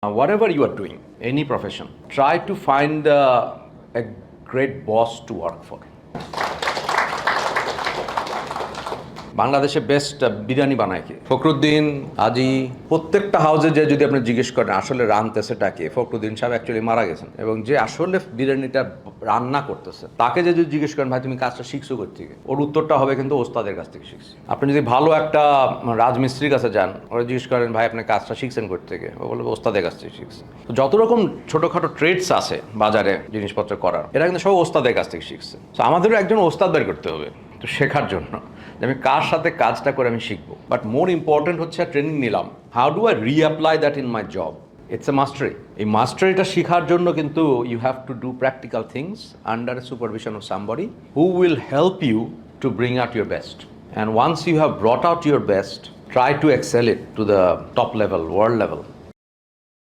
Whatever you are doing, any profession, try to find a great boss to work for. বাংলাদেশে best biryani বানায় কে? ফখরুদ্দিন, আজি, প্রত্যেকটা হাউসে যে যদি আপনি জিজ্ঞেস করেন আসলে রাঁধতেছেটা কে, ফখরুদ্দিন সাহেব অ্যাকচুয়ালি মারা গেছেন, এবং যে আসলে বিরিয়ানিটা রান্না করতেছে তাকে যে যদি জিজ্ঞেস করেন ভাই তুমি কাজটা শিখছো কোথা থেকে, ওর উত্তরটা হবে কিন্তু ওস্তাদের কাছ থেকে শিখছি। আপনি যদি ভালো একটা রাজমিস্ত্রির কাছে যান, ওরা জিজ্ঞেস করেন ভাই আপনি কাজটা শিখছেন কোথা থেকে, ও বলবে ওস্তাদের কাছ থেকে শিখছে। তো যত রকম ছোটোখাটো ট্রেডস আছে বাজারে জিনিসপত্র করার, এরা কিন্তু সব ওস্তাদের কাছ থেকে শিখছে। তো আমাদেরও একজন ওস্তাদ বের করতে হবে তো শেখার জন্য, যে আমি কার সাথে কাজটা করে আমি শিখবো। বাট মোর ইম্পর্টেন্ট হচ্ছে ট্রেনিং নিলাম, how do I reapply that in my job. It's a mastery. এই মাস্টারিটা শেখার জন্য কিন্তু you have to do practical things under a supervision of somebody who will help you to bring out your best. And once you have brought out your best, try to excel it to the top level, world level.